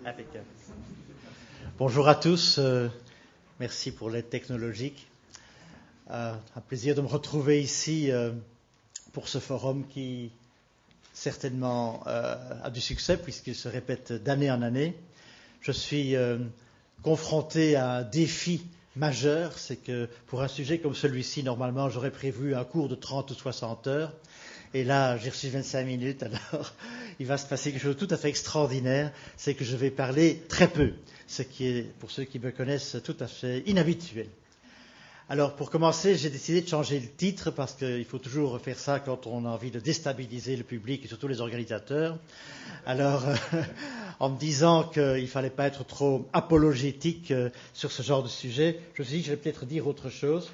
Impeccable. Bonjour à tous, merci pour l'aide technologique. Un plaisir de me retrouver ici pour ce forum qui certainement a du succès puisqu'il se répète d'année en année. Je suis confronté à un défi majeur, c'est que pour un sujet comme celui-ci, normalement j'aurais prévu un cours de 30 ou 60 heures. Et là, j'ai reçu 25 minutes, alors il va se passer quelque chose de tout à fait extraordinaire, c'est que je vais parler très peu, ce qui est, pour ceux qui me connaissent, tout à fait inhabituel. Alors, pour commencer, j'ai décidé de changer le titre, parce qu'il faut toujours faire ça quand on a envie de déstabiliser le public et surtout les organisateurs. Alors, en me disant qu'il ne fallait pas être trop apologétique sur ce genre de sujet, je me suis dit que je vais peut-être dire autre chose.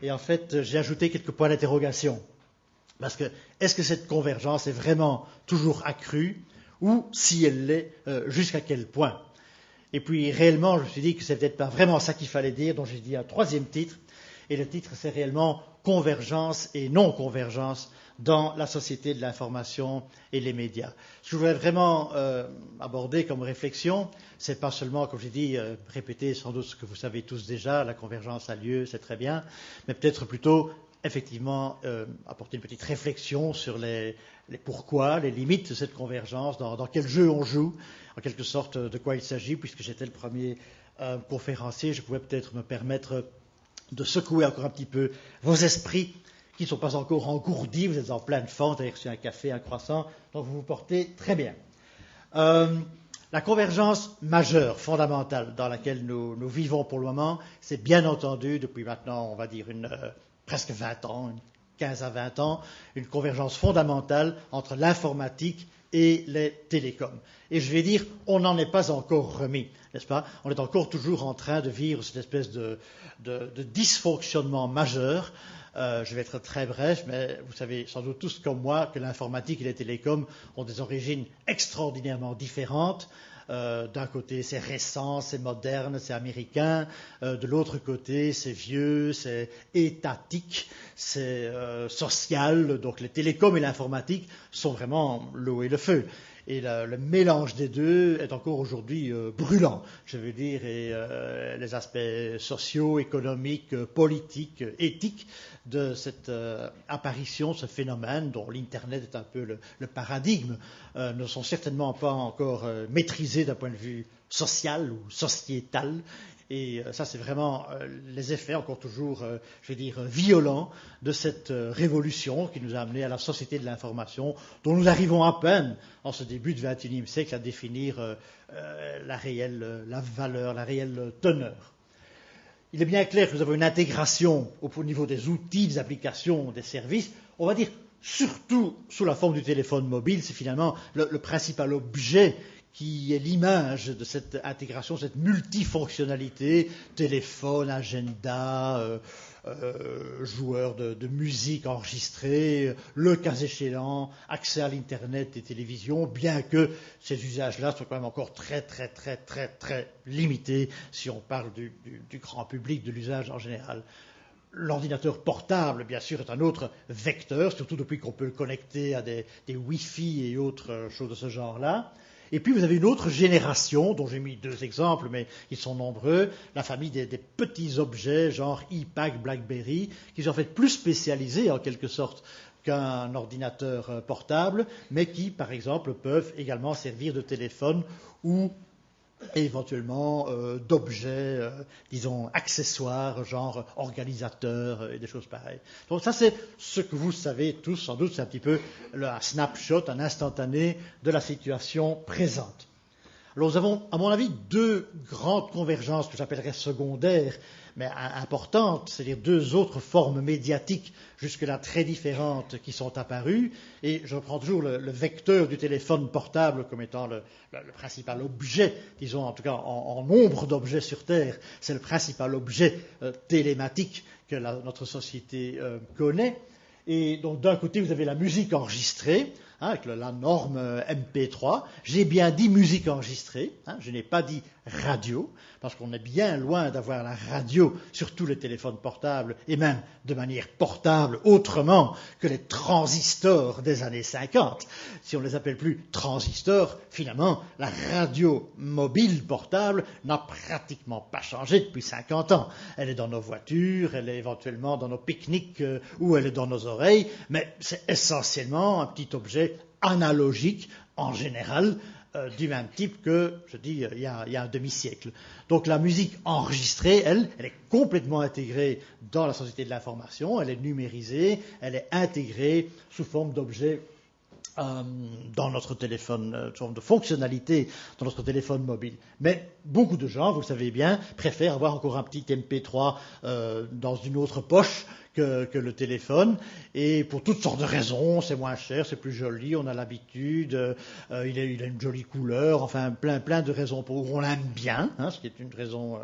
Et en fait, j'ai ajouté quelques points d'interrogation. Parce que, est-ce que cette convergence est vraiment toujours accrue, ou si elle l'est, jusqu'à quel point? Et puis, réellement, je me suis dit que c'est peut-être pas vraiment ça qu'il fallait dire, donc j'ai dit un troisième titre, et le titre c'est réellement convergence et non-convergence dans la société de l'information et les médias. Ce que je voudrais vraiment aborder comme réflexion, c'est pas seulement, comme j'ai dit, répéter sans doute ce que vous savez tous déjà, la convergence a lieu, c'est très bien, mais peut-être plutôt effectivement apporter une petite réflexion sur les pourquoi, les limites de cette convergence, dans quel jeu on joue, en quelque sorte de quoi il s'agit, puisque j'étais le premier conférencier, je pouvais peut-être me permettre de secouer encore un petit peu vos esprits qui ne sont pas encore engourdis, vous êtes en pleine forme, vous avez reçu un café, un croissant, donc vous vous portez très bien. La convergence majeure, fondamentale, dans laquelle nous vivons pour le moment, c'est bien entendu, depuis maintenant, on va dire, presque 20 ans, 15 à 20 ans, une convergence fondamentale entre l'informatique et les télécoms. Et je vais dire, on n'en est pas encore remis, n'est-ce pas? On est encore toujours en train de vivre cette espèce de dysfonctionnement majeur. Je vais être très bref, mais vous savez sans doute tous comme moi que l'informatique et les télécoms ont des origines extraordinairement différentes. D'un côté, c'est récent, c'est moderne, c'est américain. De l'autre côté, c'est vieux, c'est étatique, c'est social. Donc les télécoms et l'informatique sont vraiment l'eau et le feu. Et le mélange des deux est encore aujourd'hui brûlant, je veux dire, et les aspects sociaux, économiques, politiques, éthiques de cette apparition, ce phénomène dont l'Internet est un peu le paradigme, ne sont certainement pas encore maîtrisés d'un point de vue social ou sociétal. Et ça, c'est vraiment les effets encore toujours, je vais dire, violents de cette révolution qui nous a amené à la société de l'information, dont nous arrivons à peine, en ce début du XXIe siècle, à définir la valeur, la réelle teneur. Il est bien clair que nous avons une intégration au niveau des outils, des applications, des services, on va dire surtout sous la forme du téléphone mobile, c'est finalement le principal objet qui est l'image de cette intégration, cette multifonctionnalité, téléphone, agenda, joueur de musique enregistrée, le cas échéant, accès à l'Internet et télévision, bien que ces usages-là soient quand même encore très, très, très, très, très limités si on parle du grand public, de l'usage en général. L'ordinateur portable, bien sûr, est un autre vecteur, surtout depuis qu'on peut le connecter à des Wi-Fi et autres choses de ce genre-là. Et puis vous avez une autre génération, dont j'ai mis 2 exemples, mais ils sont nombreux, la famille des petits objets, genre iPad, BlackBerry, qui sont en fait plus spécialisés en quelque sorte qu'un ordinateur portable, mais qui, par exemple, peuvent également servir de téléphone ou éventuellement d'objets, disons, accessoires, genre organisateurs et des choses pareilles. Donc ça, c'est ce que vous savez tous, sans doute, c'est un petit peu un snapshot, un instantané de la situation présente. Alors nous avons, à mon avis, 2 grandes convergences que j'appellerais secondaires, mais importantes, c'est-à-dire 2 autres formes médiatiques jusque-là très différentes qui sont apparues. Et je reprends toujours le vecteur du téléphone portable comme étant le principal objet, disons en tout cas en nombre d'objets sur Terre, c'est le principal objet télématique que notre société connaît. Et donc d'un côté vous avez la musique enregistrée, avec la norme MP3. J'ai bien dit musique enregistrée, je n'ai pas dit radio, parce qu'on est bien loin d'avoir la radio sur tous les téléphones portables, et même de manière portable, autrement que les transistors des années 50. Si on ne les appelle plus transistors, finalement, la radio mobile portable n'a pratiquement pas changé depuis 50 ans. Elle est dans nos voitures, elle est éventuellement dans nos pique-niques ou elle est dans nos oreilles, mais c'est essentiellement un petit objet analogique en général, du même type que, je dis, il y a un demi-siècle. Donc la musique enregistrée, elle est complètement intégrée dans la société de l'information, elle est numérisée, elle est intégrée sous forme d'objet dans notre téléphone, sous forme de fonctionnalité dans notre téléphone mobile. Mais beaucoup de gens, vous le savez bien, préfèrent avoir encore un petit MP3 dans une autre poche que le téléphone, et pour toutes sortes de raisons, c'est moins cher, c'est plus joli, on a l'habitude, il a une jolie couleur, enfin plein de raisons pour on l'aime bien, ce qui est une raison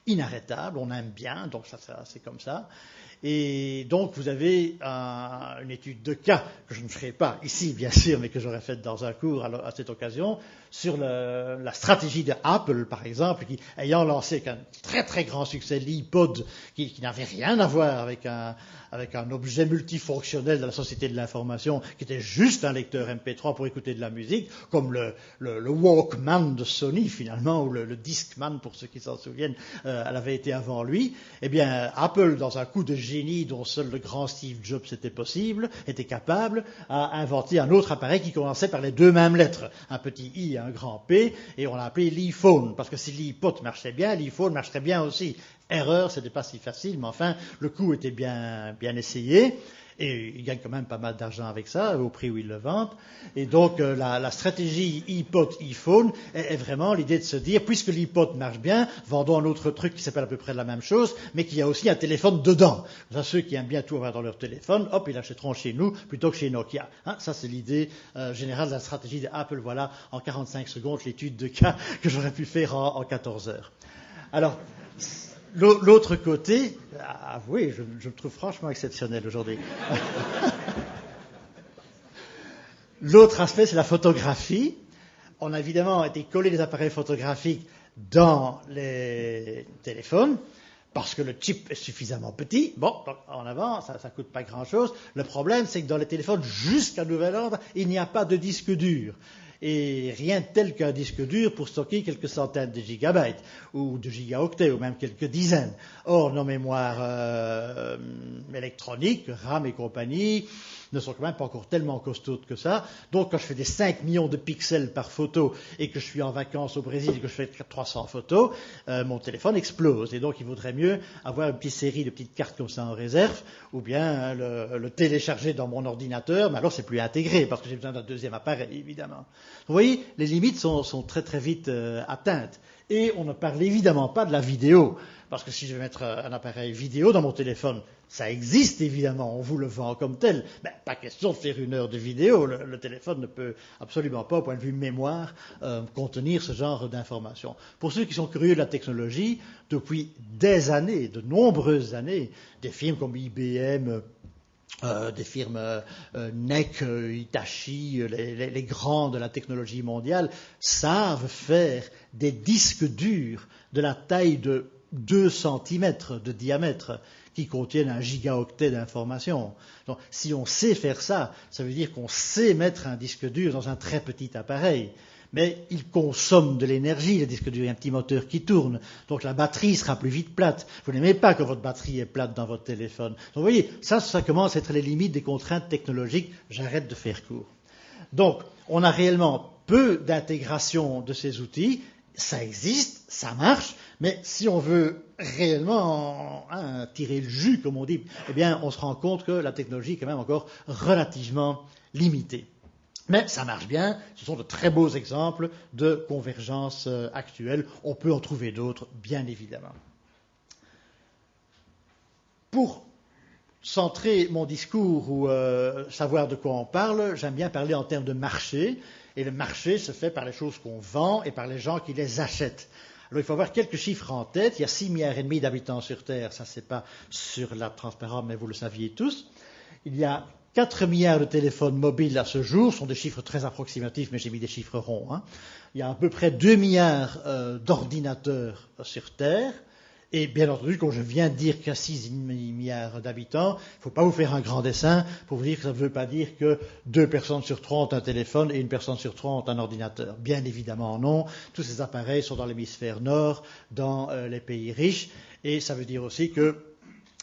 inarrêtable, on aime bien, donc ça c'est comme ça. Et donc vous avez une étude de cas que je ne ferai pas ici bien sûr, mais que j'aurais faite dans un cours à cette occasion, sur la stratégie de Apple par exemple, qui ayant lancé avec un très très grand succès l'iPod, qui n'avait rien à voir avec un objet multifonctionnel de la société de l'information, qui était juste un lecteur MP3 pour écouter de la musique, comme le Walkman de Sony finalement, ou le Discman pour ceux qui s'en souviennent, elle avait été avant lui. Eh bien Apple, dans un coup de génie dont seul le grand Steve Jobs était capable, a inventé un autre appareil qui commençait par les deux mêmes lettres, un petit i et un grand P, et on l'a appelé l'iPhone, parce que si l'iPod marchait bien, l'iPhone marcherait bien aussi. Erreur, c'était pas si facile, mais enfin, le coup était bien essayé, et ils gagnent quand même pas mal d'argent avec ça, au prix où ils le vendent. Et donc, la stratégie iPod-iPhone est vraiment l'idée de se dire, puisque l'iPod marche bien, vendons un autre truc qui s'appelle à peu près la même chose, mais qui a aussi un téléphone dedans. Ça, ceux qui aiment bien tout avoir dans leur téléphone, hop, ils l'achèteront chez nous plutôt que chez Nokia. Ça, c'est l'idée générale de la stratégie d'Apple. Voilà, en 45 secondes, l'étude de cas que j'aurais pu faire en 14 heures. Alors, l'autre côté, avouez, je me trouve franchement exceptionnel aujourd'hui. L'autre aspect, c'est la photographie. On a évidemment été coller des appareils photographiques dans les téléphones, parce que le chip est suffisamment petit. Bon, donc, en avant, ça coûte pas grand-chose. Le problème, c'est que dans les téléphones, jusqu'à nouvel ordre, il n'y a pas de disque dur. Et rien de tel qu'un disque dur pour stocker quelques centaines de gigabytes, ou de gigaoctets, ou même quelques dizaines. Or, nos mémoires électroniques, RAM et compagnie, ne sont quand même pas encore tellement costaudes que ça. Donc, quand je fais des 5 millions de pixels par photo, et que je suis en vacances au Brésil, et que je fais 300 photos, mon téléphone explose. Et donc, il vaudrait mieux avoir une petite série de petites cartes comme ça en réserve, ou bien le télécharger dans mon ordinateur, mais alors c'est plus intégré, parce que j'ai besoin d'un deuxième appareil, évidemment. Vous voyez, les limites sont très très vite atteintes. Et on ne parle évidemment pas de la vidéo, parce que si je vais mettre un appareil vidéo dans mon téléphone, ça existe évidemment, on vous le vend comme tel. Mais pas question de faire 1 heure de vidéo, le téléphone ne peut absolument pas, au point de vue mémoire, contenir ce genre d'informations. Pour ceux qui sont curieux de la technologie, depuis des années, de nombreuses années, des firmes comme IBM, des firmes NEC, Hitachi, les grands de la technologie mondiale, savent faire des disques durs de la taille de 2 cm de diamètre qui contiennent un gigaoctet d'informations. Donc, si on sait faire ça, ça veut dire qu'on sait mettre un disque dur dans un très petit appareil. Mais il consomme de l'énergie, le disque dur, il y a un petit moteur qui tourne, donc la batterie sera plus vite plate. Vous n'aimez pas que votre batterie est plate dans votre téléphone. Donc vous voyez, ça commence à être les limites des contraintes technologiques. J'arrête de faire court. Donc, on a réellement peu d'intégration de ces outils. Ça existe, ça marche, mais si on veut réellement tirer le jus, comme on dit, eh bien, on se rend compte que la technologie est quand même encore relativement limitée. Mais ça marche bien, ce sont de très beaux exemples de convergence actuelle. On peut en trouver d'autres, bien évidemment. Pour centrer mon discours ou savoir de quoi on parle, j'aime bien parler en termes de marché. Et le marché se fait par les choses qu'on vend et par les gens qui les achètent. Alors il faut avoir quelques chiffres en tête. Il y a 6,5 milliards d'habitants sur Terre, ça c'est pas sur la transparence, mais vous le saviez tous. Il y a 4 milliards de téléphones mobiles à ce jour, ce sont des chiffres très approximatifs, mais j'ai mis des chiffres ronds. Il y a à peu près 2 milliards d'ordinateurs sur Terre. Et bien entendu, comme je viens de dire qu'il y a 6 milliards d'habitants, il ne faut pas vous faire un grand dessin pour vous dire que ça ne veut pas dire que 2 personnes sur 3 ont un téléphone et 1 personne sur 3 ont un ordinateur. Bien évidemment non. Tous ces appareils sont dans l'hémisphère nord, dans les pays riches. Et ça veut dire aussi que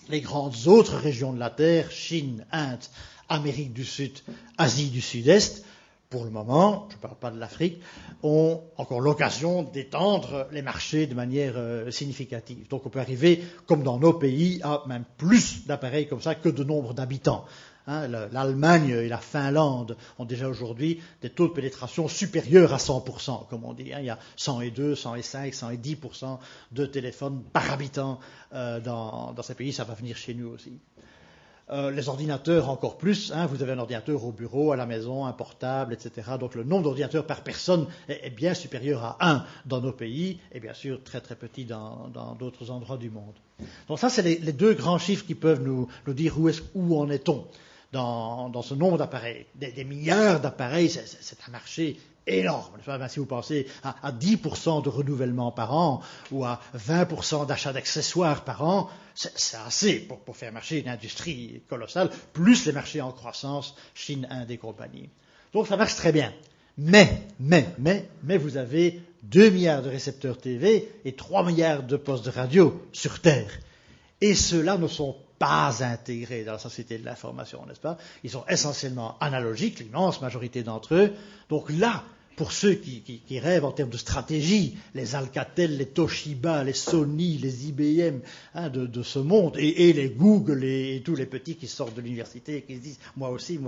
les grandes autres régions de la Terre, Chine, Inde, Amérique du Sud, Asie du Sud-Est, pour le moment, je ne parle pas de l'Afrique, ont encore l'occasion d'étendre les marchés de manière significative. Donc on peut arriver, comme dans nos pays, à même plus d'appareils comme ça que de nombre d'habitants. L'Allemagne et la Finlande ont déjà aujourd'hui des taux de pénétration supérieurs à 100%, comme on dit. Il y a 102, 105, 110% de téléphones par habitant dans ces pays. Ça va venir chez nous aussi. Les ordinateurs encore plus, vous avez un ordinateur au bureau, à la maison, un portable, etc. Donc le nombre d'ordinateurs par personne est bien supérieur à 1 dans nos pays, et bien sûr très très petit dans d'autres endroits du monde. Donc ça, c'est les deux grands chiffres qui peuvent nous dire où en est-on dans ce nombre d'appareils. Des milliards d'appareils, c'est un marché énorme. Si vous pensez à 10% de renouvellement par an ou à 20% d'achat d'accessoires par an, c'est assez pour faire marcher une industrie colossale, plus les marchés en croissance, Chine, Inde et compagnie. Donc ça marche très bien. Mais vous avez 2 milliards de récepteurs TV et 3 milliards de postes de radio sur Terre. Et ceux-là ne sont pas intégrés dans la société de l'information, n'est-ce pas? Ils sont essentiellement analogiques, l'immense majorité d'entre eux. Donc là, pour ceux qui rêvent en termes de stratégie, les Alcatel, les Toshiba, les Sony, les IBM de ce monde, et les Google et tous les petits qui sortent de l'université et qui se disent « moi aussi,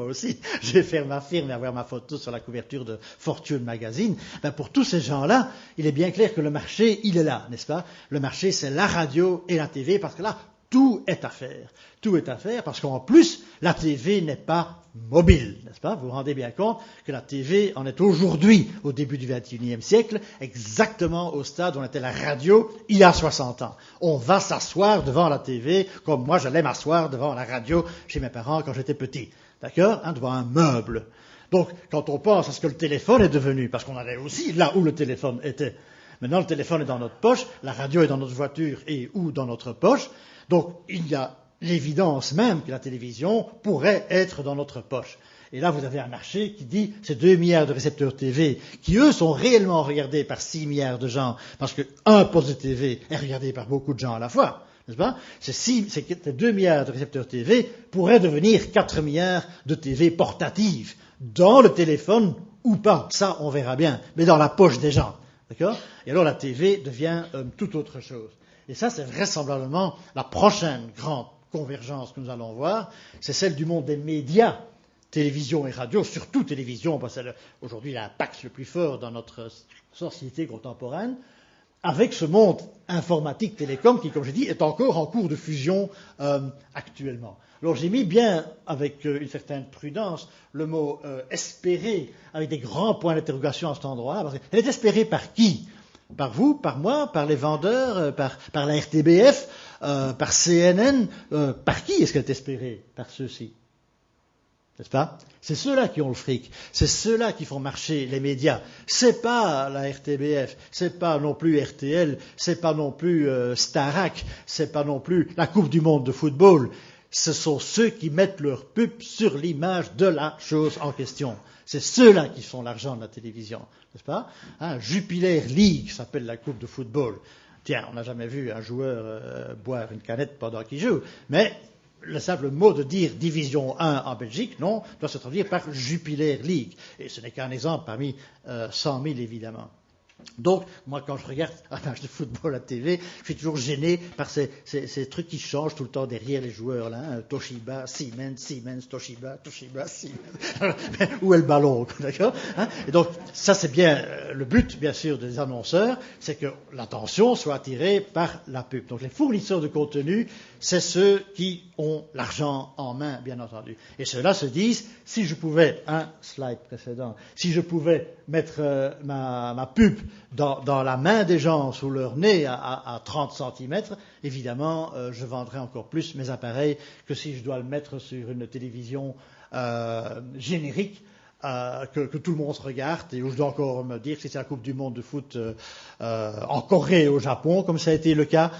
je vais faire ma firme et avoir ma photo sur la couverture de Fortune Magazine », pour tous ces gens-là, il est bien clair que le marché, il est là, n'est-ce pas? Le marché, c'est la radio et la TV, parce que là, tout est à faire. Tout est à faire parce qu'en plus, la TV n'est pas mobile, n'est-ce pas? Vous vous rendez bien compte que la TV en est aujourd'hui, au début du XXIe siècle, exactement au stade où on était la radio il y a 60 ans. On va s'asseoir devant la TV comme moi j'allais m'asseoir devant la radio chez mes parents quand j'étais petit. D'accord? Devant un meuble. Donc, quand on pense à ce que le téléphone est devenu, parce qu'on allait aussi là où le téléphone était. Maintenant, le téléphone est dans notre poche, la radio est dans notre voiture et ou dans notre poche. Donc, il y a l'évidence même que la télévision pourrait être dans notre poche. Et là, vous avez un marché qui dit ces 2 milliards de récepteurs TV, qui eux sont réellement regardés par 6 milliards de gens, parce qu'un poste de TV est regardé par beaucoup de gens à la fois, n'est-ce pas? Ces 2 milliards de récepteurs TV pourraient devenir 4 milliards de TV portatives, dans le téléphone ou pas. Ça, on verra bien, mais dans la poche des gens. D'accord? Et alors la TV devient toute autre chose. Et ça, c'est vraisemblablement la prochaine grande convergence que nous allons voir, c'est celle du monde des médias, télévision et radio, surtout télévision, parce que c'est aujourd'hui l'impact le plus fort dans notre société contemporaine, avec ce monde informatique télécom qui, comme je dis, est encore en cours de fusion actuellement. Alors j'ai mis bien, avec une certaine prudence, le mot espérer, avec des grands points d'interrogation à cet endroit-là, parce qu'elle est espérée par qui? Par vous, par moi, par les vendeurs, par la RTBF, par CNN, par qui est-ce qu'elle est espérée? Par ceux-ci. N'est-ce pas? C'est ceux-là qui ont le fric, c'est ceux-là qui font marcher les médias. C'est pas la RTBF, c'est pas non plus RTL, c'est pas non plus Starac, c'est pas non plus la Coupe du Monde de football. Ce sont ceux qui mettent leur pub sur l'image de la chose en question. C'est ceux-là qui font l'argent de la télévision, n'est-ce pas? Jupiler League s'appelle la coupe de football. Tiens, on n'a jamais vu un joueur boire une canette pendant qu'il joue, mais le simple mot de dire Division 1 en Belgique, non, doit se traduire par Jupiler League. Et ce n'est qu'un exemple parmi 100 000, évidemment. Donc, moi, quand je regarde un match de football à la TV, je suis toujours gêné par ces trucs qui changent tout le temps derrière les joueurs, là. Toshiba, Siemens, Toshiba, Siemens. Où est le ballon, d'accord? Et donc, ça, c'est bien le but, bien sûr, des annonceurs, c'est que l'attention soit attirée par la pub. Donc, les fournisseurs de contenu, c'est ceux qui ont l'argent en main, bien entendu. Et ceux-là se disent, si je pouvais, un slide précédent, si je pouvais mettre ma pub dans la main des gens, sous leur nez, à 30 centimètres, évidemment, je vendrai encore plus mes appareils que si je dois le mettre sur une télévision générique que tout le monde se regarde, et où je dois encore me dire que si c'est la Coupe du Monde de foot en Corée et au Japon, comme ça a été le cas,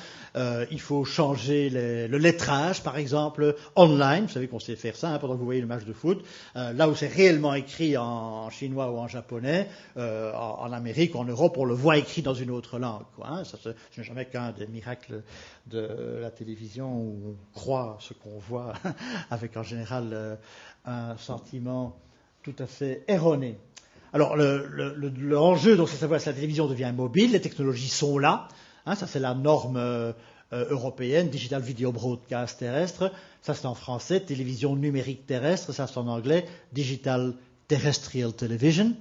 il faut changer le lettrage, par exemple, online. Vous savez qu'on sait faire ça pendant que vous voyez le match de foot. Là où c'est réellement écrit en chinois ou en japonais, en Amérique, en Europe, on le voit écrit dans une autre langue. Ça, ce n'est jamais qu'un des miracles de la télévision où on croit ce qu'on voit, avec en général un sentiment tout à fait erroné. Alors, l'enjeu, donc, c'est de savoir si la télévision devient mobile. Les technologies sont là. Ça, c'est la norme européenne, Digital Video Broadcast terrestre. Ça, c'est en français. Télévision numérique terrestre. Ça, c'est en anglais, Digital Terrestrial Television.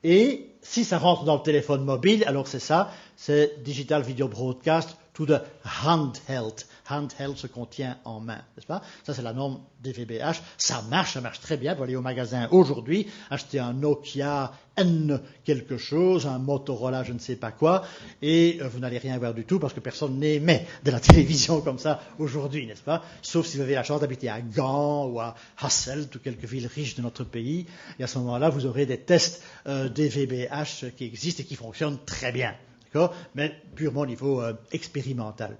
Et si ça rentre dans le téléphone mobile, alors c'est ça, c'est Digital Video Broadcast to the handheld. Handheld, ce qu'on tient en main, n'est-ce pas? Ça, c'est la norme DVB-H. Ça marche très bien. Vous allez au magasin aujourd'hui, acheter un Nokia N quelque chose, un Motorola je ne sais pas quoi, et vous n'allez rien voir du tout parce que personne n'émet de la télévision comme ça aujourd'hui, n'est-ce pas? Sauf si vous avez la chance d'habiter à Gand ou à Hasselt ou quelques villes riches de notre pays. Et à ce moment-là, vous aurez des tests DVB-H qui existent et qui fonctionnent très bien. D'accord? Mais purement au niveau expérimental.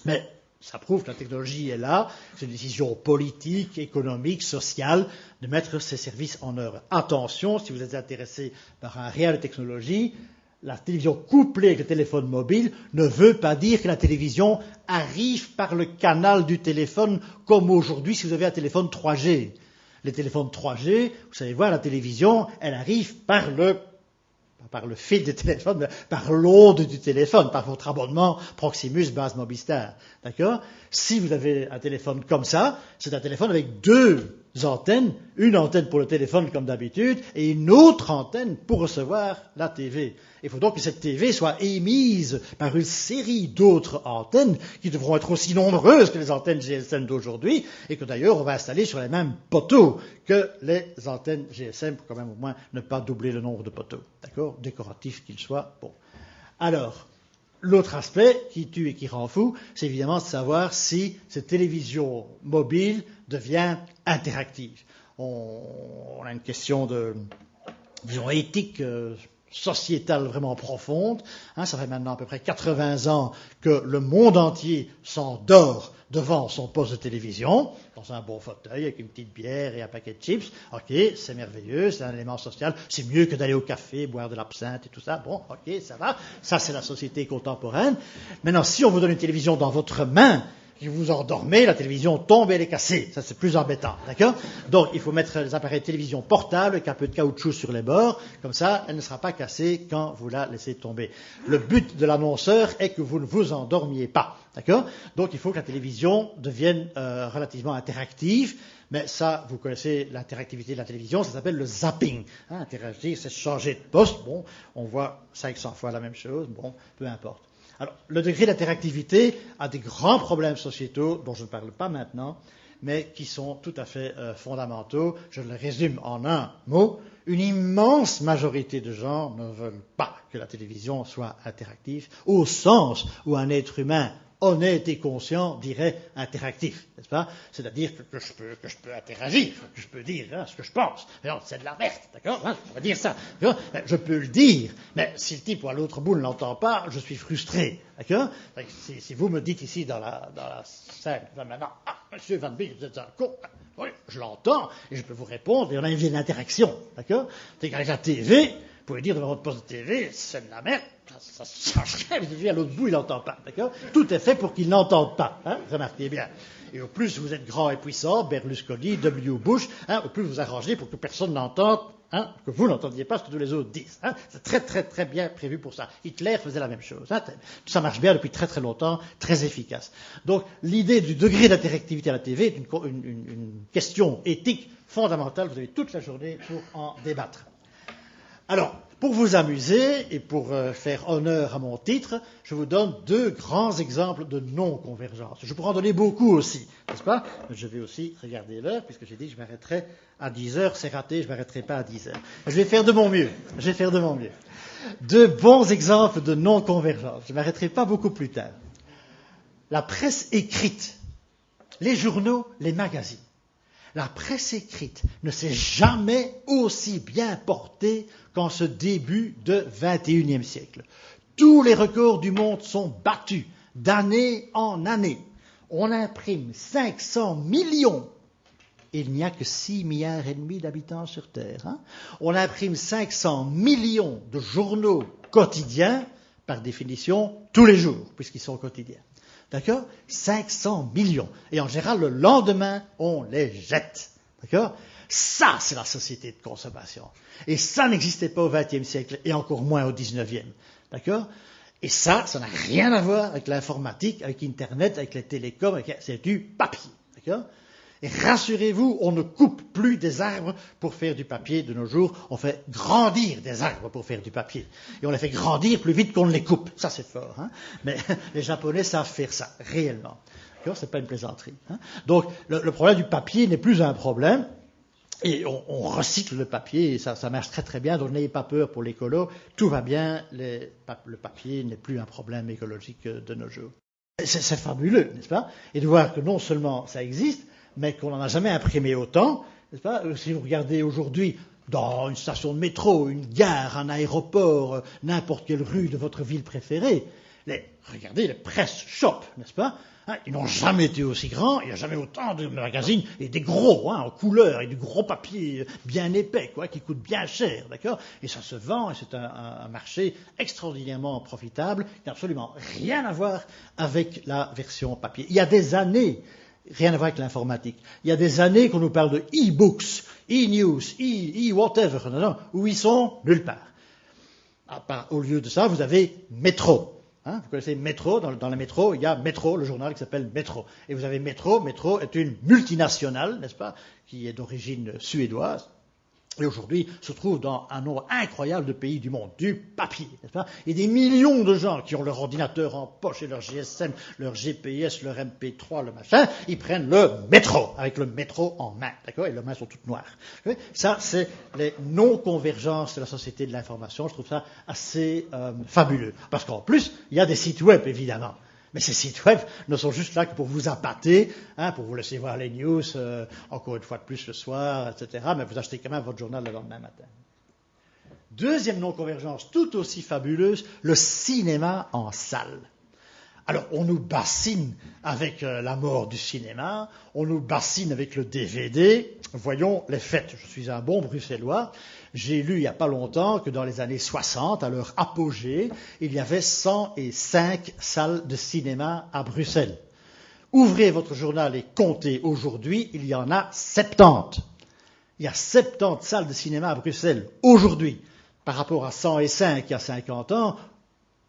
Mais ça prouve que la technologie est là, c'est une décision politique, économique, sociale, de mettre ces services en œuvre. Attention, si vous êtes intéressé par un réel de technologie, la télévision couplée avec le téléphone mobile ne veut pas dire que la télévision arrive par le canal du téléphone, comme aujourd'hui si vous avez un téléphone 3G. Les téléphones 3G, vous savez voir, la télévision, elle arrive par le fil du téléphone, mais par l'onde du téléphone, par votre abonnement Proximus base Mobistar. D'accord? Si vous avez un téléphone comme ça, c'est un téléphone avec deux antennes, une antenne pour le téléphone comme d'habitude, et une autre antenne pour recevoir la TV. Il faut donc que cette TV soit émise par une série d'autres antennes qui devront être aussi nombreuses que les antennes GSM d'aujourd'hui, et que d'ailleurs on va installer sur les mêmes poteaux que les antennes GSM, pour quand même au moins ne pas doubler le nombre de poteaux. D'accord? Décoratif qu'ils soient. Bon. Alors, l'autre aspect qui tue et qui rend fou, c'est évidemment de savoir si cette télévision mobile devient interactive. On a une question de, disons, éthique sociétale vraiment profonde. Ça fait maintenant à peu près 80 ans que le monde entier s'endort devant son poste de télévision, dans un bon fauteuil, avec une petite bière et un paquet de chips. Ok, c'est merveilleux, c'est un élément social, c'est mieux que d'aller au café, boire de l'absinthe et tout ça. Bon, ok, ça va. Ça, c'est la société contemporaine. Maintenant, si on vous donne une télévision dans votre main, que vous endormez, la télévision tombe et elle est cassée. Ça, c'est plus embêtant, d'accord? Donc, il faut mettre les appareils de télévision portables avec un peu de caoutchouc sur les bords. Comme ça, elle ne sera pas cassée quand vous la laissez tomber. Le but de l'annonceur est que vous ne vous endormiez pas, d'accord? Donc, il faut que la télévision devienne relativement interactive. Mais ça, vous connaissez l'interactivité de la télévision, ça s'appelle le zapping. Interagir, c'est changer de poste. Bon, on voit 500 fois la même chose. Bon, peu importe. Alors, le degré d'interactivité a des grands problèmes sociétaux dont je ne parle pas maintenant, mais qui sont tout à fait fondamentaux. Je le résume en un mot. Une immense majorité de gens ne veulent pas que la télévision soit interactive, au sens où un être humain honnête et conscient dirait interactif, n'est-ce pas? C'est-à-dire que je peux interagir, que je peux dire ce que je pense. Mais non, c'est de la merde, d'accord? On va dire ça. Je peux le dire, mais si le type ou à l'autre bout ne l'entend pas, je suis frustré, d'accord? Si vous me dites ici dans la scène, maintenant, monsieur Van Biel, vous êtes un con, oui, je l'entends, et je peux vous répondre, et on a une interaction, d'accord? C'est qu'avec la TV, vous pouvez dire devant votre poste de TV, c'est de la merde, ça change rien, vous êtes à l'autre bout, il n'entend pas, d'accord? Tout est fait pour qu'il n'entende pas, remarquez bien. Et au plus vous êtes grand et puissant, Berlusconi, W. Bush, au plus vous arrangez pour que personne n'entende, que vous n'entendiez pas ce que tous les autres disent. C'est très très très bien prévu pour ça. Hitler faisait la même chose. Ça marche bien depuis très très longtemps, très efficace. Donc l'idée du degré d'interactivité à la TV est une question éthique fondamentale. Vous avez toute la journée pour en débattre. Alors, Pour vous amuser et pour faire honneur à mon titre, je vous donne 2 grands exemples de non-convergence. Je pourrais en donner beaucoup aussi, n'est-ce pas? Je vais aussi regarder l'heure, puisque j'ai dit que je m'arrêterai à 10 heures. C'est raté, je ne m'arrêterai pas à 10 heures. Je vais faire de mon mieux. 2 bons exemples de non-convergence. Je ne m'arrêterai pas beaucoup plus tard. La presse écrite, les journaux, les magazines. La presse écrite ne s'est jamais aussi bien portée qu'en ce début de XXIe siècle. Tous les records du monde sont battus d'année en année. On imprime 500 millions. Il n'y a que 6,5 milliards d'habitants sur Terre. On imprime 500 millions de journaux quotidiens, par définition, tous les jours, puisqu'ils sont quotidiens. D'accord? 500 millions. Et en général, le lendemain, on les jette. D'accord? Ça, c'est la société de consommation. Et ça n'existait pas au XXe siècle, et encore moins au XIXe. D'accord? Et ça n'a rien à voir avec l'informatique, avec Internet, avec les télécoms, c'est du papier. D'accord? Et rassurez-vous, on ne coupe plus des arbres pour faire du papier de nos jours, on fait grandir des arbres pour faire du papier. Et on les fait grandir plus vite qu'on ne les coupe. Ça, c'est fort. Mais les Japonais savent faire ça, réellement. D'accord? C'est pas une plaisanterie. Donc, le problème du papier n'est plus un problème. Et on recycle le papier, et ça marche très très bien, donc n'ayez pas peur pour l'écolo, tout va bien, le papier n'est plus un problème écologique de nos jours. C'est fabuleux, n'est-ce pas? Et de voir que non seulement ça existe, mais qu'on n'en a jamais imprimé autant, n'est-ce pas? Si vous regardez aujourd'hui dans une station de métro, une gare, un aéroport, n'importe quelle rue de votre ville préférée, regardez les press shops, n'est-ce pas? Ils n'ont jamais été aussi grands, il n'y a jamais autant de magazines, et des gros, en couleur, et du gros papier bien épais, qui coûte bien cher, d'accord? Et ça se vend, et c'est un marché extraordinairement profitable, qui n'a absolument rien à voir avec la version papier. Il y a des années, rien à voir avec l'informatique, il y a des années qu'on nous parle de e-books, e-news, e-whatever, où ils sont nulle part. Au lieu de ça, vous avez Métro. Vous connaissez Métro, dans le métro, il y a Métro, le journal qui s'appelle Métro. Et vous avez Métro est une multinationale, n'est-ce pas, qui est d'origine suédoise, et aujourd'hui se trouve dans un nombre incroyable de pays du monde, du papier, n'est-ce pas? Et des millions de gens qui ont leur ordinateur en poche et leur GSM, leur GPS, leur MP3, le machin, ils prennent le métro, avec le métro en main, d'accord? Et leurs mains sont toutes noires. Ça, c'est les non-convergences de la société de l'information. Je trouve ça assez fabuleux. Parce qu'en plus, il y a des sites web, évidemment. Mais ces sites web ne sont juste là que pour vous appâter, pour vous laisser voir les news, encore une fois de plus le soir, etc. Mais vous achetez quand même votre journal le lendemain matin. Deuxième non-convergence tout aussi fabuleuse, le cinéma en salle. Alors, on nous bassine avec la mort du cinéma, on nous bassine avec le DVD. Voyons les faits. Je suis un bon Bruxellois. J'ai lu il n'y a pas longtemps que dans les années 60, à leur apogée, il y avait 105 salles de cinéma à Bruxelles. Ouvrez votre journal et comptez aujourd'hui, il y en a 70. Il y a 70 salles de cinéma à Bruxelles aujourd'hui. Par rapport à 105 il y a 50 ans,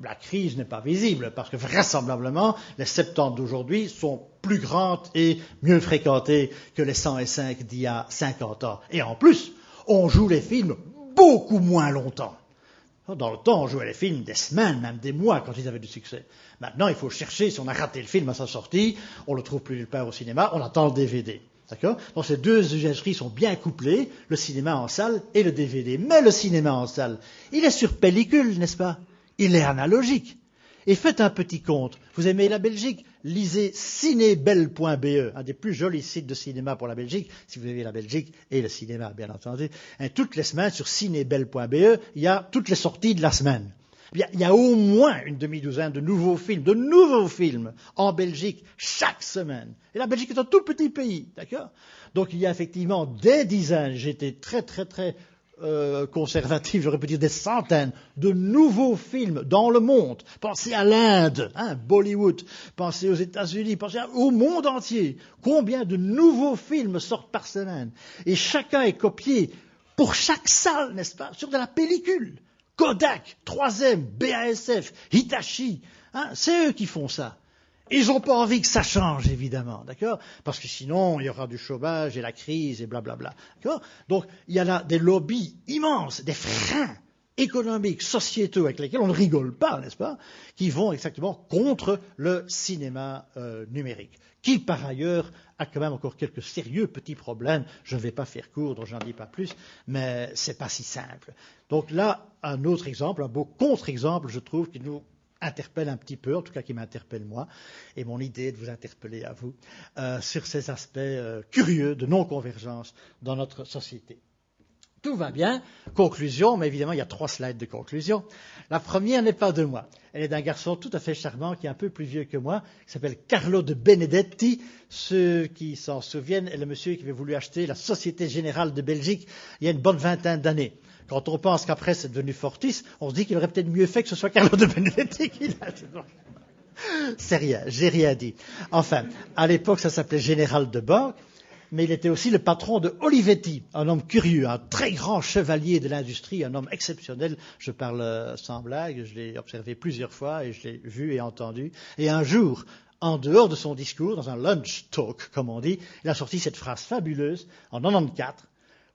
la crise n'est pas visible, parce que vraisemblablement, les 70 d'aujourd'hui sont plus grandes et mieux fréquentées que les 105 d'il y a 50 ans. Et en plus, on joue les films beaucoup moins longtemps. Dans le temps, on jouait les films des semaines, même des mois, quand ils avaient du succès. Maintenant, il faut chercher, si on a raté le film à sa sortie, on le trouve plus nulle part au cinéma, on attend le DVD. D'accord? Donc ces deux usageries sont bien couplées, le cinéma en salle et le DVD. Mais le cinéma en salle, il est sur pellicule, n'est-ce pas? Il est analogique. Et faites un petit compte. Vous aimez la Belgique? Lisez cinebelle.be, un des plus jolis sites de cinéma pour la Belgique, si vous aimez la Belgique et le cinéma, bien entendu. Toutes les semaines, sur cinebelle.be, il y a toutes les sorties de la semaine. Il y a au moins une demi-douzaine de nouveaux films en Belgique chaque semaine. Et la Belgique est un tout petit pays, d'accord? Donc il y a effectivement des dizaines, j'étais très conservatif, j'aurais pu dire des centaines de nouveaux films dans le monde. Pensez à l'Inde, Bollywood, pensez aux États-Unis, pensez au monde entier. Combien de nouveaux films sortent par semaine? Et chacun est copié pour chaque salle, n'est-ce pas, sur de la pellicule. Kodak, 3M, BASF, Hitachi, c'est eux qui font ça. Ils n'ont pas envie que ça change, évidemment, d'accord? Parce que sinon, il y aura du chômage et la crise et blablabla, d'accord? Donc, il y a là des lobbies immenses, des freins économiques, sociétaux, avec lesquels on ne rigole pas, n'est-ce pas, qui vont exactement contre le cinéma numérique, qui par ailleurs a quand même encore quelques sérieux petits problèmes. Je ne vais pas faire court, donc j'en dis pas plus, mais c'est pas si simple. Donc là, un autre exemple, un beau contre-exemple, je trouve, qui nous interpelle un petit peu, en tout cas qui m'interpelle moi, et mon idée est de vous interpeller à vous, sur ces aspects curieux de non-convergence dans notre société. Tout va bien. Conclusion, mais évidemment, il y a 3 slides de conclusion. La première n'est pas de moi. Elle est d'un garçon tout à fait charmant qui est un peu plus vieux que moi, qui s'appelle Carlo de Benedetti. Ceux qui s'en souviennent est le monsieur qui avait voulu acheter la Société Générale de Belgique il y a une bonne vingtaine d'années. Quand on pense qu'après c'est devenu Fortis, on se dit qu'il aurait peut-être mieux fait que ce soit Carlo de Benedetti qui l'a. C'est rien, j'ai rien dit. Enfin, à l'époque, ça s'appelait Général de Banque. Mais il était aussi le patron de Olivetti, un homme curieux, un très grand chevalier de l'industrie, un homme exceptionnel. Je parle sans blague, je l'ai observé plusieurs fois et je l'ai vu et entendu. Et un jour, en dehors de son discours, dans un lunch talk, comme on dit, il a sorti cette phrase fabuleuse en 94.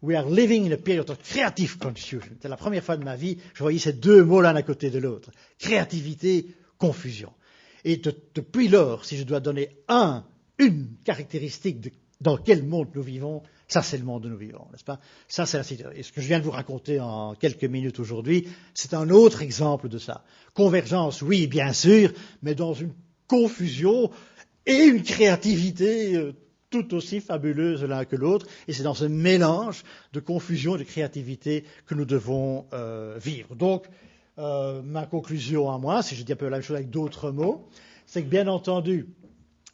We are living in a period of creative confusion. C'était la première fois de ma vie que je voyais ces 2 mots l'un à côté de l'autre. Créativité, confusion. Et depuis lors, si je dois donner une caractéristique dans quel monde nous vivons, ça c'est le monde où nous vivons, n'est-ce pas? Ça c'est la situation. Et ce que je viens de vous raconter en quelques minutes aujourd'hui, c'est un autre exemple de ça. Convergence, oui, bien sûr, mais dans une confusion et une créativité tout aussi fabuleuse l'un que l'autre. Et c'est dans ce mélange de confusion et de créativité que nous devons vivre. Donc, ma conclusion à moi, si je dis un peu la même chose avec d'autres mots, c'est que bien entendu,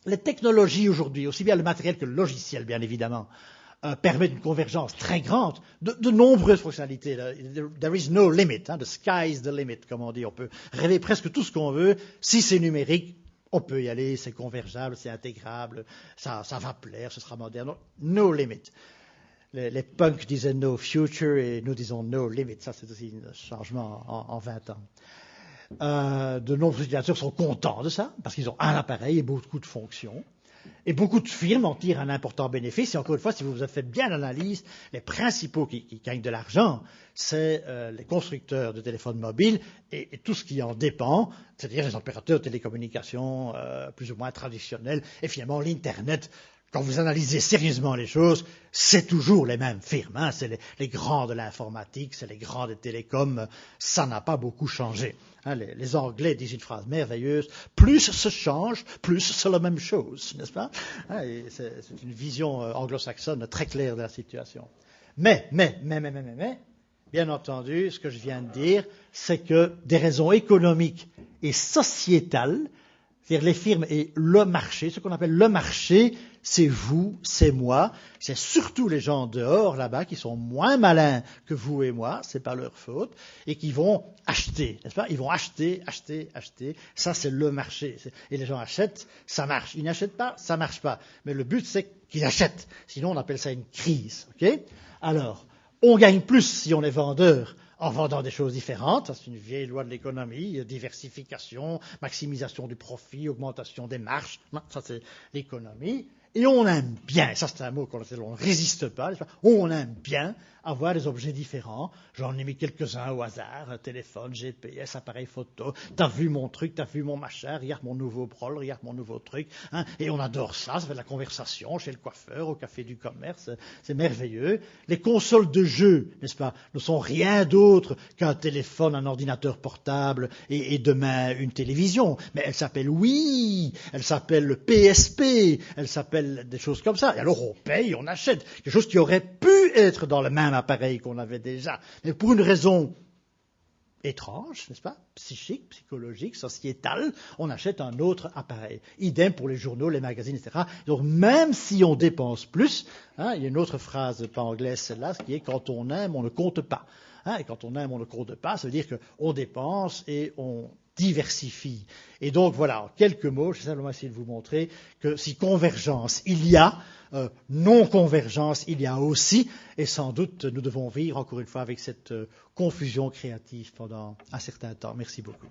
les technologies aujourd'hui, aussi bien le matériel que le logiciel, bien évidemment, permettent une convergence très grande de nombreuses fonctionnalités. There is no limit, the sky is the limit, comme on dit. On peut rêver presque tout ce qu'on veut. Si c'est numérique, on peut y aller, c'est convergeable, c'est intégrable, ça va plaire, ce sera moderne. No limit. Les punks disaient no future et nous disons no limit. Ça, c'est aussi un changement en 20 ans. De nombreux utilisateurs sont contents de ça, parce qu'ils ont un appareil et beaucoup de fonctions. Et beaucoup de firmes en tirent un important bénéfice. Et encore une fois, si vous avez fait bien l'analyse, les principaux qui gagnent de l'argent, c'est les constructeurs de téléphones mobiles et tout ce qui en dépend, c'est-à-dire les opérateurs de télécommunications plus ou moins traditionnels, et finalement l'Internet. Quand vous analysez sérieusement les choses, c'est toujours les mêmes firmes. C'est les grands de l'informatique, c'est les grands des télécoms. Ça n'a pas beaucoup changé. Les Anglais disent une phrase merveilleuse. Plus se change, plus c'est la même chose, n'est-ce pas? C'est une vision anglo-saxonne très claire de la situation. Mais, bien entendu, ce que je viens de dire, c'est que des raisons économiques et sociétales, c'est-à-dire les firmes et le marché, ce qu'on appelle le marché, c'est vous, c'est moi, c'est surtout les gens dehors là-bas qui sont moins malins que vous et moi, c'est pas leur faute, et qui vont acheter, n'est-ce pas? Ils vont acheter. Ça, c'est le marché. Et les gens achètent, ça marche. Ils n'achètent pas, ça marche pas. Mais le but, c'est qu'ils achètent. Sinon, on appelle ça une crise, ok? Alors, on gagne plus si on est vendeur en vendant des choses différentes, ça c'est une vieille loi de l'économie, diversification, maximisation du profit, augmentation des marges, ça c'est l'économie. Et on aime bien, ça c'est un mot qu'on ne résiste pas, on aime bien avoir des objets différents. J'en ai mis quelques-uns au hasard, téléphone, GPS, appareil photo, t'as vu mon truc, t'as vu mon machin, regarde mon nouveau prol, regarde mon nouveau truc, et on adore ça fait de la conversation chez le coiffeur, au café du commerce, c'est merveilleux. Les consoles de jeux, n'est-ce pas, ne sont rien d'autre qu'un téléphone, un ordinateur portable et demain une télévision. Mais elles s'appellent Wii, elles s'appellent le PSP, elles s'appellent des choses comme ça. Et alors on paye, on achète quelque chose qui aurait pu être dans le même appareil qu'on avait déjà. Mais pour une raison étrange, n'est-ce pas, psychique, psychologique, sociétale, on achète un autre appareil. Idem pour les journaux, les magazines, etc. Donc même si on dépense plus, il y a une autre phrase, pas anglaise celle-là, qui est quand on aime, on ne compte pas. Et quand on aime, on ne compte pas, ça veut dire qu'on dépense et on diversifie. Et donc voilà, en quelques mots, je vais simplement essayer de vous montrer que si convergence il y a, non-convergence il y a aussi, et sans doute nous devons vivre encore une fois avec cette confusion créative pendant un certain temps. Merci beaucoup.